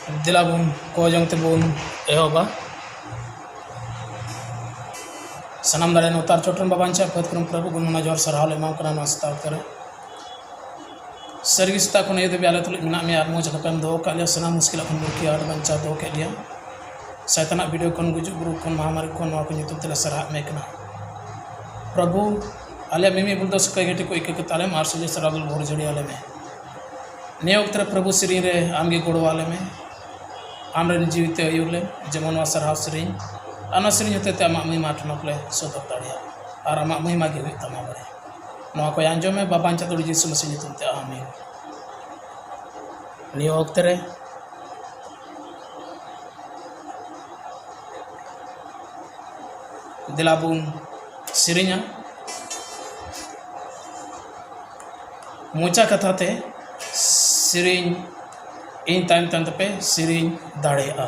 Dilabun ko jong tebun ehoba sanam dare no tar chotron babancha pad krum prabhu gunna jor sarhal imam kana nasta utere sergista kun yede biala tul mina me armo jakapam do kalya sanam muskil akun burki ad bancha do ke dia saitana video kon gujuk guru kon mahamari kon wa kun youtube tele sarha mekna prabhu ale mimi buldo sukai geti ko ikek tale mar suje saragul bhor jodi ale me ne oktere prabhu siri re amge godwale me amren जीवित युगले जेमन वा सरहाव सरिñ ana sëriñ hote te amak muhima tunokle soto taria ar amak muhima gi huit tama bare no ko yanjome babanca to jisu masih nyutum te amin ni oktere dilabun sirinya mucha kata te siriñ in time tantape siriñ darea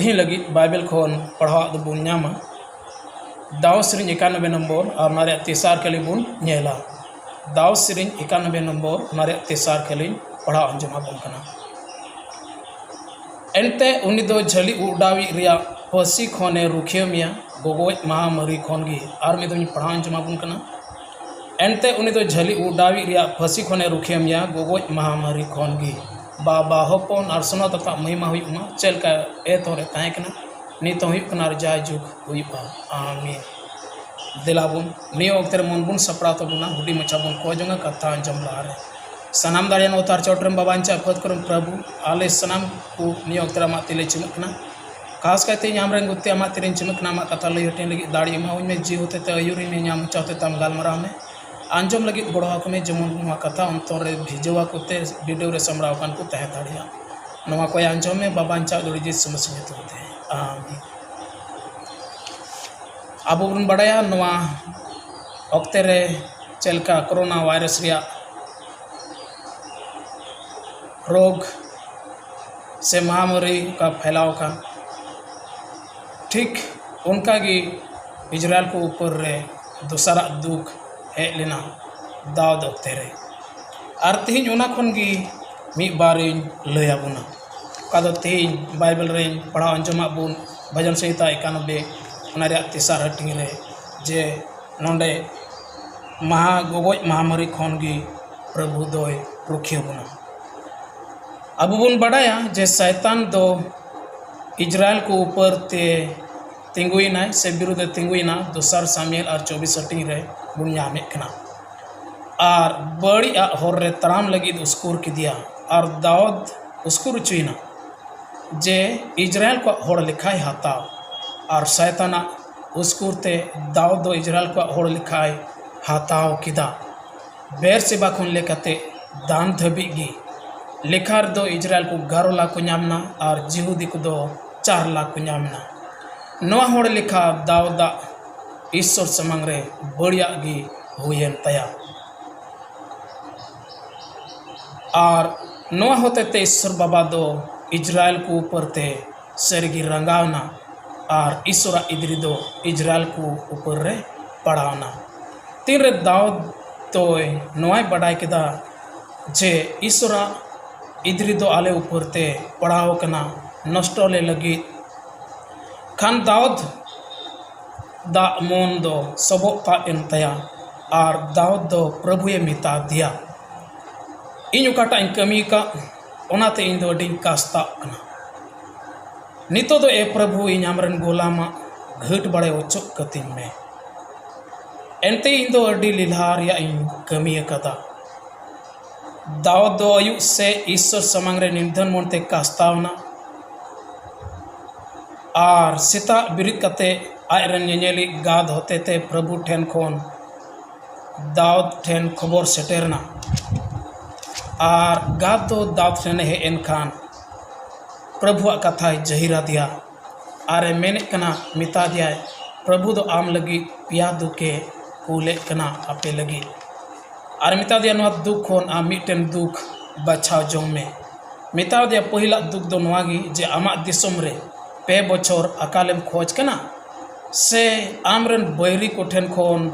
तीन लगी Bible खोन पढ़ा बुन नामा दाव सिरिंग 91 number और नारे तेसार के लिए बुन नेला दाव सिरिंग 91 नंबर नारे तेसार के लिए पढ़ा अंजमा बुन एनते उनी दो झली उडावी रिया पसी खोने रुखियो मिया गोगोज महामारी खोनगी और में तो पढ़ा अंजमा बुन एनते उनी दो झली उडावी रिया पसी खोने रुखियो मिया गोगोज महामारी खोनगी बाबा हपन और सुनो तथा महिमा हुई चल का ए तोरे तायकना नितो हुई जाय जुग हुई आमीन दिलाबुन नियो अक्तर मन बुन सपड़ा तो बुना हुडी मचा बुन खोजंगा कथा अंजम लारे सनाम दाड़ियान उतार चौटरम बाबांचा पद करम प्रभु आले सनाम को नियो अक्तर मातिले चिमकना खास कहते याम रंग गुत्ते मातिरेन चिमकना मा कथा लई हटेन लगी दाड़ी मा हुई में जी होते त अयुरी में याम चाहते तम गालमरा में आंजम लगी गोड़वा को में जमुन नुआ कथा अंतर भिजवा कोते वीडियो रे समराव कान को तह दाड़िया नुआ को आंजम में बाबांचा दुड़ी समस्या तो होते आमीन अब बन बड़ाया नुआ अक्ते रे चलका कोरोना वायरस रिया रोग से महामारी का फैलाव का ठीक उनका की इजराइल को ऊपर रे दूसरा दुख है लेना दाऊद अक्ते रे और तीन उना खन की मिद बारिन लया बुना का तीन बाइबल रे पढ़ा अंजमा बुन भजन संहिता 91 तेसार हटिंग रे जे नोंडे गोगोज महामारी खन की प्रभु दोय रुखियो बुना अब बुन बड़ाया जे शैतान दो इजराइल को ऊपर ते तिंगुइना से विरुद्ध तिंगुइना दूसर सामियल और 24 हटिंग रे बुन यामे कना और बड़ी होर रे तराम लगी उसकुर की दिया और दाऊद उसकुर चुइना जे इजराइल को होड़ लिखाई हाता और शैताना उसकुर ते दाऊद दो इजराइल को होड़ लिखाई हाताव किदा बेर से बाखुन लेकते दान धबिगी लेखार दो इजराइल को 11 लाख को नामना और जिहुदी को दो 4 लाख को नामना नवा होड़ लिखा दाऊदा ईश्वर समंग रे बढ़िया गी हुएन तया और नवा होते ते ईश्वर बाबा दो इजराइल को ऊपर ते सरगी रंगावना और ईश्वर इधरी दो इजराइल को ऊपर रे पढ़ावना तीन रे दाऊद तो नवाई बढ़ाई किदा जे ईश्वर इधरी दो आले ऊपर ते पढ़ाओ कना नष्टोले लगी खान दाऊद दा मोन दो सबो ता तया और दाऊद दो प्रभु ये मिता दिया इन उकाटा इन कमी का ओनाते इन दो डिंग कास्ता कना नितो दो ए प्रभु इन हमरन गोलामा घट बड़े ओचक कतिन में एनते इन दो अडी लिलहार या इन कमी कदा दाऊद दो आयु से ईश्वर समंग रे निर्धन मोनते कास्तावना और सीता बिरित कते आयरन नेनेली गाद होते ते प्रभु ठेन खोन दाऊद ठेन खबर सेटेरना और गाद दो दाऊद ठेन है एनखान प्रभु कथा जहिरा दिया आरे मेने कना मिता दिया प्रभु दो आम लगी पिया दुके कूले कना आपे लगी और मिता दिया नुआ दुख खोन आ मिटेन दुख बचाव जों में मिता दिया पहिला दुख दो नुआगी जे आमा दिसोम रे 2 बछर अकालेम खोज कना से आमरन बैरी को ठेन खोन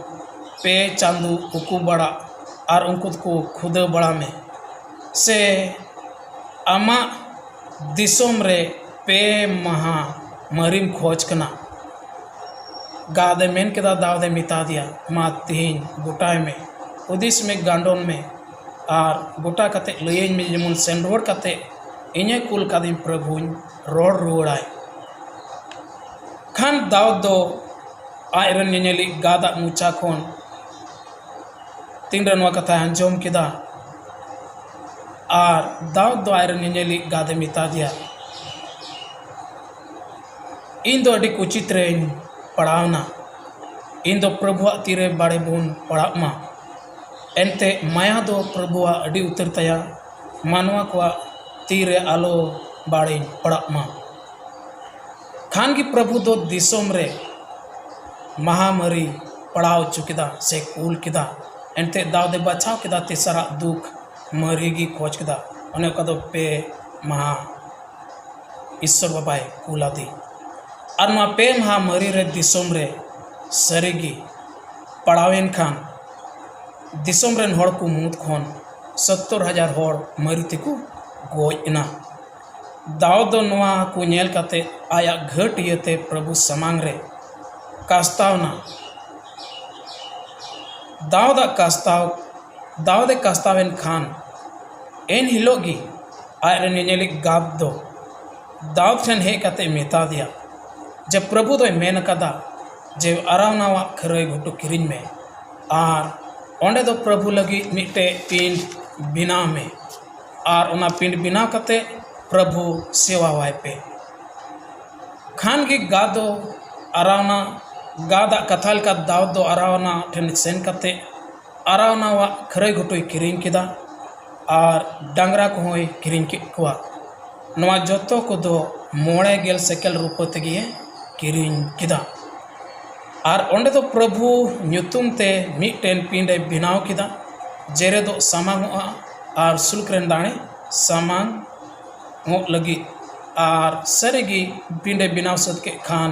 2 चांदू उकू बड़ा और उनको को खुद बड़ा में से आमा दिसोम रे 2 महा मरीम खोज कना गादे मेन के दावदे मिता दिया मा तीन गोटाय में उदिस में गांडोन में और गोटा कते लयन में जमुन सेन रोड कते इने कुल कादिम प्रभु रोड रुआय खान दाऊद दो आयरन नेनेली गादा मुचा खोन तीन रनवा कथा अंजोम किदा और दाऊद दो आयरन नेनेली गादे मिता दिया इन दो अडी कुचित रे पढ़ावना इन दो प्रभु तीरे बाड़े बुन पढ़ामा एनते माया दो प्रभु अडी उतर तया मानवा को तीरे आलो बाड़े पढ़ामा खान की प्रभु दो दिसोम रे महामारी पढ़ाव चुकिदा से कूल किदा एनते दाऊदे बचाव किदा तेसरा दुख मरीगी खोज किदा अने का दो 2 महा ईश्वर बाबाय कुलादी और मा पे महा मरी रे दिसोम रे सरीगी पड़ावेन खान दिसोम रेन होड़ को मुद खोन 70,000 होड़ मरी तेको गोजना दाऊद दो नवा को नेल काते आया घट येते प्रभु समांग रे कास्तावना दाऊद कास्तावेन खान एन हिलोगी आयरे नेनेली गाद दो दाऊद ठन हे काते मेता दिया जब प्रभु दो मेन कदा जे आरावनावा खरय घुटू किरिन में आर ओंडे दो प्रभु लगी मिटे पिंड बिना में आर उना पिंड बिना कते प्रभु सेवा वाय पे खान की गादो आरावना गादा कथाल का दाऊद दो आरावना ठन सेन कते आरावना वा खरय घुटू किरिन किदा और डांगरा को होय किरिन के कुआ नवा जोतो को दो 9 सेकेल रुपये तेगिए किरिन किदा और ओंडे दो प्रभु ᱧᱩᱛᱩᱢ ते मिटेन पिंडे बिनाव किदा जेरे दो सामांगोआ और सुलकरेन दाणे सामांग लगी और सरेगी पिंडे बिनाव सद के खान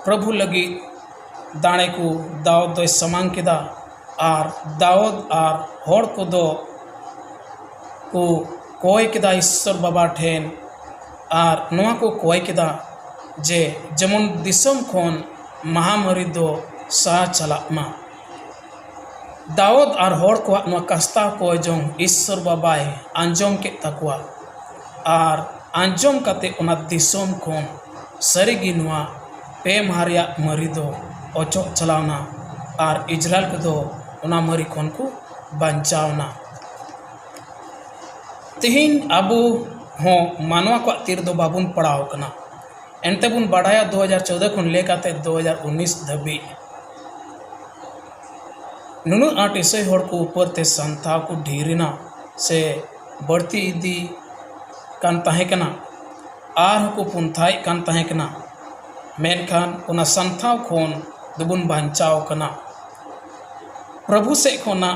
प्रभु लगी दाणे को दाऊद दो सामांग किदा और दाऊद और होड़ को दो को कोय किदा ईश्वर बाबा ठेन और नवा को कोय किदा जे जमुन दिसम खोन महामारी दो सा चला मा दाऊद और होड़ को नवा कस्ता को जों ईश्वर बाबाय आंजोम के तकवा और आंजोम कते उना दिसम खोन सरीगी नवा पे मारिया मरी दो ओचो चलावना और इजराइल को दो उना मरी खोन को बंचावना तिहिन अबू हो मानवा को तीर दो बाबुन पड़ाव कना एंते बुन बढ़ाया 2014 खन लेकाते 2019 धबी नुनु आट इसे होड़ को ऊपर ते संताव को ढीरिना से बढ़ती इदी कान ताहे कना आर को पुंथाई कान ताहे कना मेनखान उना संताव खोन दुबुन बांचाव कना प्रभु से खोना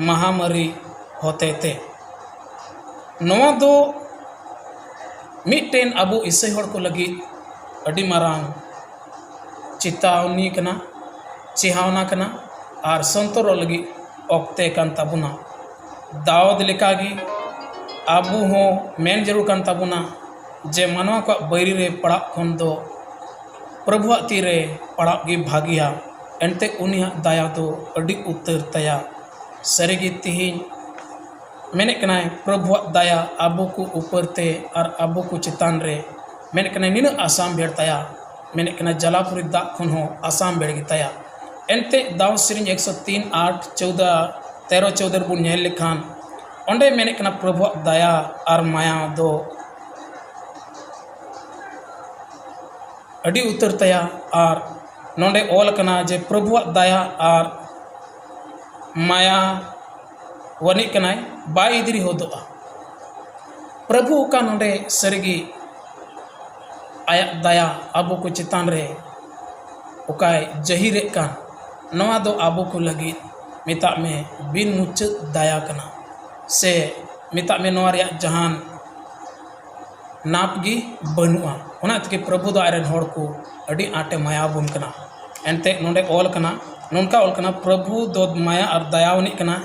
महामारी होते ते नवा दो मिटेन अबू इसे होड़ को लगी अडी मारांग चितावनी कना चिहावना कना और संतोर लगी ओक्ते कान तबुना दाऊद लेकागी अबू हो मेन जरूर कान तबुना जे मानवा को बैरी रे पड़ा खन दो प्रभु तीरे पड़ा गी भागिया एंते उनिया दाया दो अडी उत्तर तया सरीगी तिहिन मेने कना प्रभु दया अबू को ऊपर ते और अबू को चितान रे मेने कना निन आसाम बेड़ताया मेने कना जलापुरी दा खन हो आसाम बेड़ गिताया एंते दाव सिरिंज 103 8 14 13 14 बुन नेल लिखान ओंडे मेने कना प्रभु दया और माया दो अडी उत्तर तया और नोंडे ओल कना जे प्रभु दया और माया वनी कनाय बाई इधरी हो दो प्रभु का नोंडे सरगी आया दया अबू को चितान रे उकाय जहीरे कान नवा दो अबू को लगी मिता में बिन मुच दया कना से मिता में नवा रिया जहान नापगी बनुआ उना तके प्रभु दो आयरन होड़ को अडी आटे माया बुन कना एंते नोंडे ओल कना नोनका ओल कना प्रभु दो माया और दयावनी कना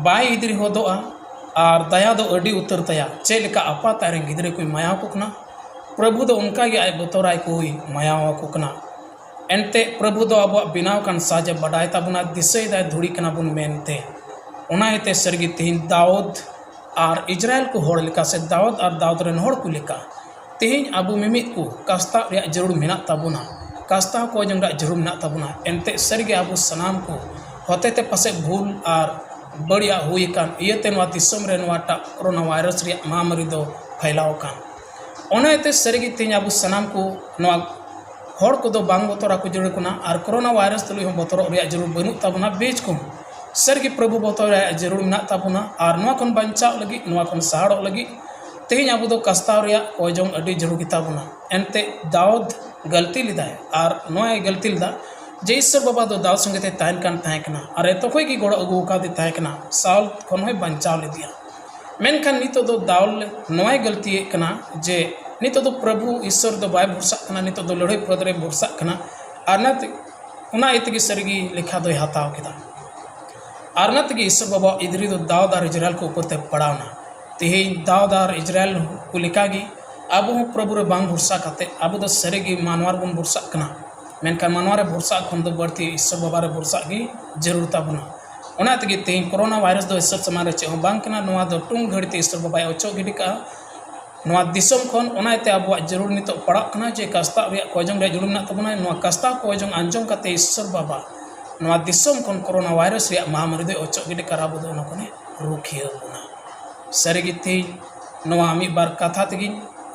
बाई इधरी हो दो और दया दो अडी उत्तर तया चेलिका अपा तारे गिदरे कोई माया कुकना प्रभु दो उनका गे आय बतौराय कोई माया कुकना एंते प्रभु दो अब बिनाव कान साजे बडाय ताबुना दिसई दाय धुड़ी कना बुन मेनते उनायते सरगी तिहिन दाऊद और इजराइल को होड़ लिका से दाऊद और दाऊद रेन होड़ को लिका तिहिन अबू मिमित को कास्ता रे जरूर मेना ताबुना कास्ता को जंगा जरूर मेना ताबुना एंते सरगी अबू सनाम को होते ते पसे भूल और बढ़िया हुई कान इयते नवा दिसम रे नवा टा कोरोना वायरस रे महामारी दो फैलाव कान ओनाते सरगी तिहिन अबू सनाम को नवा होड़ को दो बांग बतौरा को जरूर कुना और कोरोना वायरस तुलि हम बतौर रे जरूर बनु ताबुना बेच को सरगी प्रभु बतौर जरूर मेना ताबुना और नवा खन बंचाव लगी नवा खन सहाड़ो लगी तेहिन अबू दो कस्ताव रे कोजों अडी जरूर गिताबुना एंते दाऊद गलती लिदा और नवा गलती लिदा जे ईश्वर बाबा दो दाऊद संगे ताहन कान ताहकना और एतो कोई की गोड़ अगु का दे ताहकना साल खन होय बंचाव लिदिया मेनखान नितो दो दाऊद नवा गलती कना जे नितो दो प्रभु ईश्वर दो बाय भरसा कना नितो दो लड़ाई पद रे भरसा कना आरनात उना इतगी सरगी लिखा दो हताव किदा आरनात की ईश्वर बाबा इधरी दो दावदार इजराइल को ऊपर ते पड़ावना तेहे दावदार इजराइल को लिखागी अब प्रभु रे बांग भरसा काते अब दो सरगी मानवार बन भरसा कना मेनकान मानवार भरसा खन दो बढ़ती ईश्वर बाबा रे भरसा की जरूरत बना ओना तगी तेन कोरोना वायरस दो ईश्वर समारे चे बांग कना नोआ दो टुंग घड़ती ईश्वर बाबा ओचो गिडी का नोआ दिसम खन ओनाते अबुआ जरूर नितो पड़ा कना जे कास्ता रे कोजंग रे जुड़ुम ना तबना नोआ कास्ता कोजंग अंजम काते ईश्वर बाबा नोआ दिसम खन कोरोना वायरस रे महामारी दो ओचो गिडी करा बदो नकोने रुखिया बुना सरगी ते नोआ मी बार कथा तगी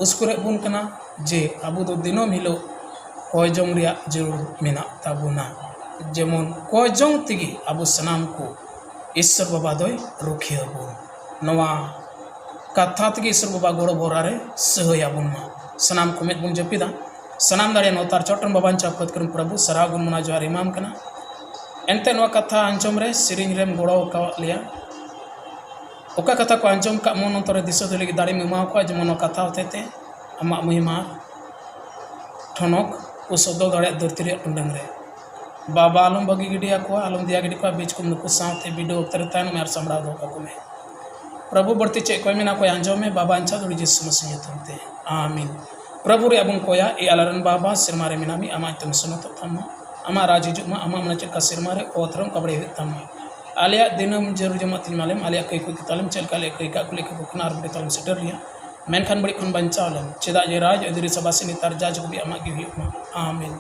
उसकुरे बुन कना जे अबु दो दिनोम हिलो कोजंग रे जरूर मेना ताबुना जेमन कोजंग तगी अबु सनाम को ईश्वर बाबा दोय रुखिया बुन नोआ कथा तगी ईश्वर बाबा गोड़ बोरारे सहया बुनमा सनाम को मेद बुन जपिदा सनाम दाड़े नौतार चोटन बाबा चापत करम प्रभु सरा गुन मना जोहार इमाम कना एनते नोआ कथा अंजम रे सिरिंग रेम गोड़ो का लिया ओका कथा को अंजम का मन अंतरे दिसो दले दाड़ी में माव को जमन कथा होते अमा महिमा ठनक उसदो दाड़े धरती रे टुंडंग रे बाबा आलम बगी गिडिया को आलम दिया गिडी को बीच को नुकु साथे वीडियो उतर तान में समड़ा दो का को में प्रभु बढ़ती चे कोई मिना कोई अंजो में बाबा अंचा दुड़ी जिसु मसीह तुमते आमीन प्रभु रे अबुन कोया ए अलरन बाबा सिरमारे मिनामी अमा तुम सुनो तो तम्मा अमा राजी जुमा अमा मन चे का सिरमारे ओथरम कबड़े तम्मा आलिया दिनम जरूर जमा तिन मालम आलिया कई को तलम चल का ले कई का कुले को कुनार बड़े तलम सेटर लिया मेनखान बड़ी खन बंचालम चेदा जे राज अदरी सभा से नितार जाज को भी अमा की हुई आमीन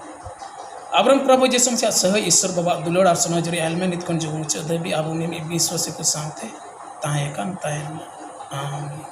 अब्रम प्रभु जिसम से सह ईश्वर बाबा दुलोड़ और सनोजरी हेलमेट नितकन जो मुझे दबी अब उन्हें विश्वास को साथ है ताहे कम ताहे आमीन।